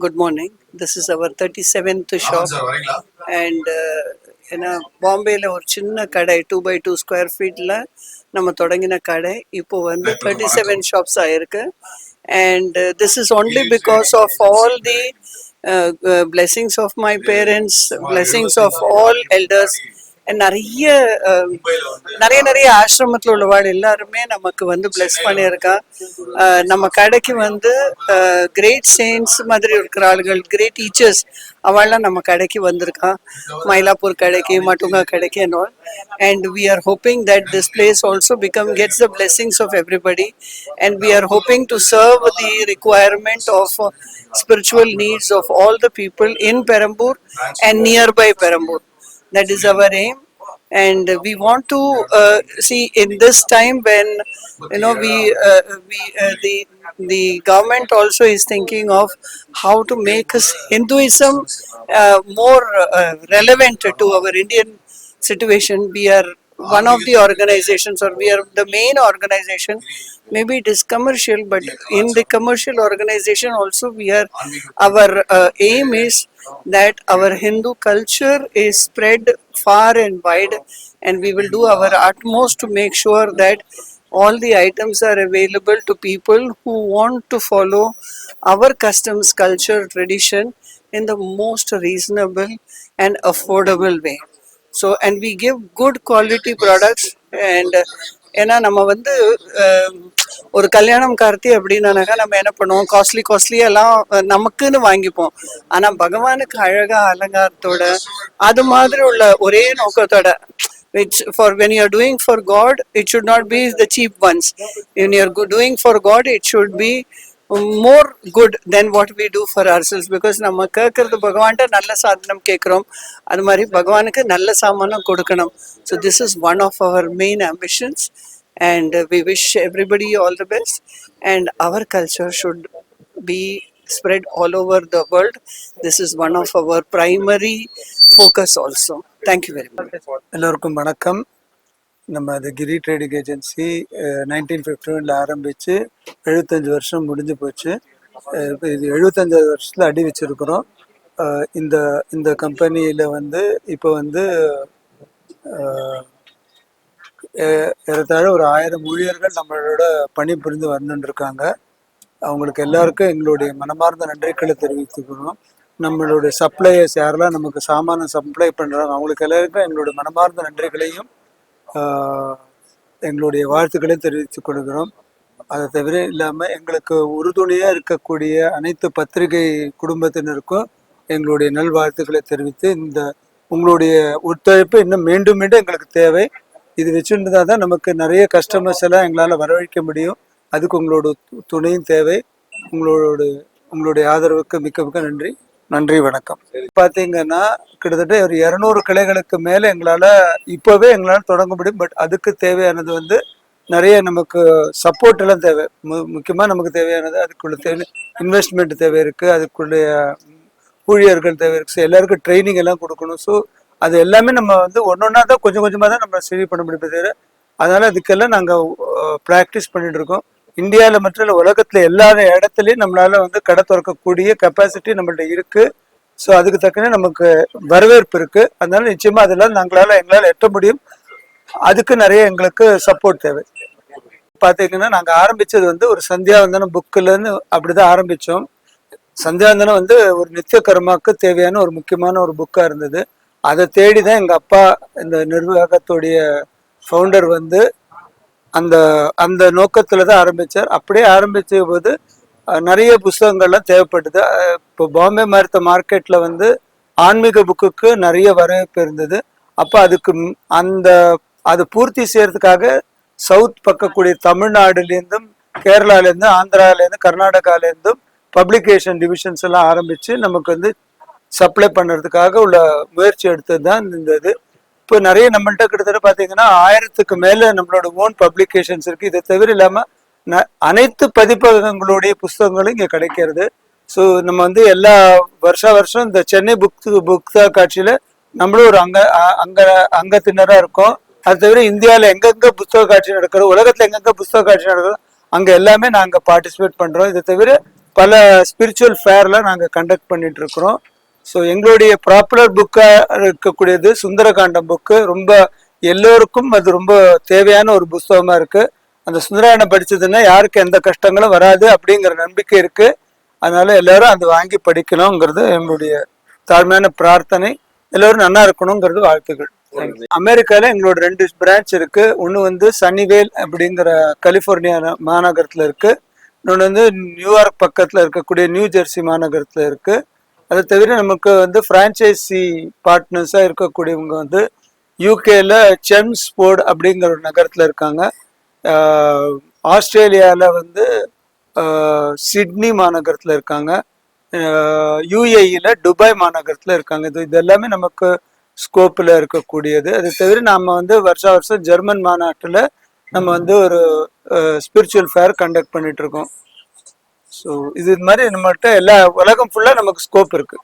good morning. This is our 37th shop. And ஏன்னா பாம்பேல ஒரு சின்ன கடை 2x2 ஸ்கொயர் ஃபீட்ல நம்ம தொடங்கின கடை இப்போ வந்து 37 ஷாப்ஸ் ஆயிருக்கு. And this is only because of all the blessings of my parents, blessings of all elders. நிறைய நிறைய நிறைய ஆசிரமத்தில் உள்ளவாள் எல்லாருமே நமக்கு வந்து பிளஸ் பண்ணியிருக்கா. நம்ம கடைக்கு வந்து கிரேட் செயின்ஸ் மாதிரி இருக்கிற ஆளுகள், கிரேட் டீச்சர்ஸ் அவள்லாம் நம்ம கடைக்கு வந்திருக்கா. மயிலாப்பூர் கடைக்கு, மட்டுங்கா கடைக்கு and all. And we are hoping that this place also gets the blessings of everybody. And we are hoping to serve the requirement of spiritual needs of all the people in Perambur and nearby Perambur. That is our aim, and we want to see in this time when the government also is thinking of how to make Hinduism more relevant to our Indian situation. We are one of the organizations, or we are the main organization. Maybe it is commercial, but in the commercial organization also our aim is that our Hindu culture is spread far and wide, and we will do our utmost to make sure that all the items are available to people who want to follow our customs, culture, tradition in the most reasonable and affordable way. So, and we give good quality products. And ஏன்னா நம்ம வந்து ஒரு கல்யாணம் கார்த்தி அப்படின்னாக்கா நம்ம என்ன பண்ணுவோம், காஸ்ட்லியெல்லாம் நமக்குன்னு வாங்கிப்போம். ஆனால் பகவானுக்கு அழகா அலங்காரத்தோட அது மாதிரி உள்ள ஒரே நோக்கத்தோட, which for when you are doing for God, it should not be the cheap ones. When you are doing for God, it should be more good than what we do for ourselves, because நம்ம கேட்கறது பகவான்கிட்ட நல்ல சாதனம் கேட்குறோம், அது மாதிரி பகவானுக்கு நல்ல சாமானம் கொடுக்கணும். So this is one of our main ambitions, and we wish everybody all the best, and our culture should be spread all over the world. This is one of our primary focus also. Thank you very much. எல்லோருக்கும் வணக்கம். நம்ம அது கிரி trading agency 1951 ஆரம்பித்து 75 வருஷம் முடிஞ்சு போச்சு. இது 75 வருஷத்தில் அடி வச்சுருக்குறோம். இந்த கம்பெனியில் வந்து இப்போ வந்து ஏறத்தாழ ஒரு 1000 ஊழியர்கள் நம்மளோட பணி புரிந்து வரணுன்னு இருக்காங்க. அவங்களுக்கு எல்லாருக்கும் எங்களுடைய மனமார்ந்த நன்றிகளை தெரிவித்துக்கிறோம். நம்மளுடைய சப்ளையர்ஸ் யாரெல்லாம் நமக்கு சாமானை சப்ளை பண்ணுறாங்க அவங்களுக்கு எல்லாருக்கும் எங்களுடைய மனமார்ந்த நன்றிகளையும் எங்களுடைய வாழ்த்துக்களையும் தெரிவித்துக் கொள்கிறோம். அதை தவிர இல்லாமல் எங்களுக்கு உறுதுணையாக இருக்கக்கூடிய அனைத்து பத்திரிகை குடும்பத்தினருக்கும் எங்களுடைய நல்வாழ்த்துக்களை தெரிவித்து, இந்த உங்களுடைய ஒத்துழைப்பு இன்னும் மீண்டும் மீண்டும் எங்களுக்கு தேவை. இது வச்சுருந்தா தான் நமக்கு நிறைய கஸ்டமர்ஸ் எல்லாம் எங்களால் வரவழைக்க முடியும். அதுக்கு உங்களோட துணையும் தேவை. உங்களுடைய ஆதரவுக்கு மிக்க நன்றி. நன்றி, வணக்கம். பார்த்தீங்கன்னா கிட்டத்தட்ட ஒரு 200 கிளைகளுக்கு மேலே இப்போவே எங்களால் தொடங்க முடியும். பட் அதுக்கு தேவையானது வந்து நிறைய நமக்கு சப்போர்ட் எல்லாம் தேவை. முக்கியமாக நமக்கு தேவையானது அதுக்குள்ள இன்வெஸ்ட்மெண்ட் தேவை இருக்குது, அதுக்குள்ளே ஊழியர்கள் தேவை இருக்குது, எல்லாருக்கும் ட்ரைனிங் எல்லாம் கொடுக்கணும். ஸோ அது எல்லாமே நம்ம வந்து ஒன்றொன்னா தான் கொஞ்சம் கொஞ்சமாக தான் நம்ம சரி பண்ண முடியும் தவிர, அதனால் அதுக்கெல்லாம் நாங்கள் ப்ராக்டிஸ் பண்ணிட்டு இருக்கோம். இந்தியாவில் மட்டும் இல்லை, உலகத்தில் எல்லா இடத்துலையும் நம்மளால வந்து கடை திறக்கக்கூடிய கெப்பாசிட்டி நம்மள்ட்ட இருக்குது. ஸோ அதுக்கு தக்கனே நமக்கு வரவேற்பு இருக்குது. அதனால நிச்சயமாக அதெல்லாம் எங்களால் எட்ட முடியும். அதுக்கு நிறைய எங்களுக்கு சப்போர்ட் தேவை. பார்த்தீங்கன்னா நாங்கள் ஆரம்பித்தது வந்து ஒரு சந்தியாவந்தனம் புக்கில்னு அப்படி தான் ஆரம்பித்தோம். சந்தியாவந்தனம் வந்து ஒரு நித்திய கர்மாவுக்கு தேவையான ஒரு முக்கியமான ஒரு புக்காக இருந்தது. அதை தேடி தான் எங்கள் அப்பா, இந்த நிர்வாகத்துடைய ஃபவுண்டர் வந்து அந்த நோக்கத்தில் தான் ஆரம்பித்தார். அப்படியே ஆரம்பித்த போது நிறைய புத்தகங்கள்லாம் தேவைப்பட்டது. இப்போ பாம்பே மருத்துவ மார்க்கெட்டில் வந்து ஆன்மீக புக்குக்கு நிறைய வரவேற்பு இருந்தது. அப்போ அதுக்கு அது பூர்த்தி செய்யறதுக்காக சவுத் பக்கக்கூடிய தமிழ்நாடுலேருந்தும், கேரளாலேருந்தும், ஆந்திராலேருந்து, கர்நாடகாலேருந்தும் பப்ளிகேஷன் டிவிஷன்ஸ் எல்லாம் ஆரம்பித்து நமக்கு வந்து சப்ளை பண்ணுறதுக்காக உள்ள முயற்சி எடுத்தது தான் இருந்தது. இப்போ நிறைய நம்மள்கிட்ட கிட்டத்தட்ட பார்த்தீங்கன்னா 1000க்கு மேலே நம்மளோட ஓன் பப்ளிகேஷன்ஸ் இருக்குது. இதை தவிர இல்லாமல் அனைத்து பதிப்பகங்களுடைய புஸ்தகங்களும் இங்கே கிடைக்கிறது. ஸோ நம்ம வந்து எல்லா வருஷம் இந்த சென்னை புத்தக காட்சியில் நம்மளும் ஒரு அங்கத்தினராக இருக்கோம். அது தவிர இந்தியாவில் எங்கெங்கே புத்தக காட்சி நடக்கிறோம், உலகத்தில் எங்கெங்கே புத்தக காட்சி நடக்கிறோம், அங்கே எல்லாமே நாங்கள் பார்ட்டிசிபேட் பண்ணுறோம். இதை தவிர பல ஸ்பிரிச்சுவல் ஃபேர்லாம் நாங்கள் கண்டக்ட் பண்ணிட்டு இருக்கிறோம். ஸோ எங்களுடைய பாப்புலர் புக்காக இருக்கக்கூடியது சுந்தரகாண்டம் புக்கு. ரொம்ப எல்லோருக்கும் அது ரொம்ப தேவையான ஒரு புஸ்தகமாக இருக்குது. அந்த சுந்தரகாண்டம் படிச்சதுன்னா யாருக்கு எந்த கஷ்டங்களும் வராது அப்படிங்கிற நம்பிக்கை இருக்குது. அதனால எல்லாரும் அதை வாங்கி படிக்கணுங்கிறது எங்களுடைய தாழ்மையான பிரார்த்தனை. எல்லோரும் நல்லா இருக்கணுங்கிறது வாழ்த்துக்கள். அமெரிக்கால எங்களோட 2 பிரான்ச் இருக்கு. ஒன்று வந்து சன்னிவேல் அப்படிங்கிற கலிஃபோர்னியா மாநகரத்தில் இருக்கு. இன்னொன்று வந்து நியூயார்க் பக்கத்தில் இருக்கக்கூடிய நியூ ஜெர்சி மாநகரத்தில் இருக்கு. அதை தவிர நமக்கு வந்து ஃப்ரான்ச்சைசி பார்ட்னர்ஸாக இருக்கக்கூடியவங்க வந்து யூகேல செம்ஸ்போர்ட் அப்படிங்கிற ஒரு நகரத்தில் இருக்காங்க. ஆஸ்திரேலியாவில் வந்து சிட்னி மாநகரத்தில் இருக்காங்க. யுஏஇல துபாய் மாநகரத்தில் இருக்காங்க. இது எல்லாமே நமக்கு ஸ்கோப்பில் இருக்கக்கூடியது. அது தவிர நாம் வந்து வருஷம் ஜெர்மன் மாநாட்டில் நம்ம வந்து ஒரு ஸ்பிரிச்சுவல் ஃபேர் கண்டக்ட் பண்ணிட்டு இருக்கோம். ஸோ இது மாதிரி நம்மகிட்ட எல்லா உலகம் ஃபுல்லாக நமக்கு ஸ்கோப் இருக்கு.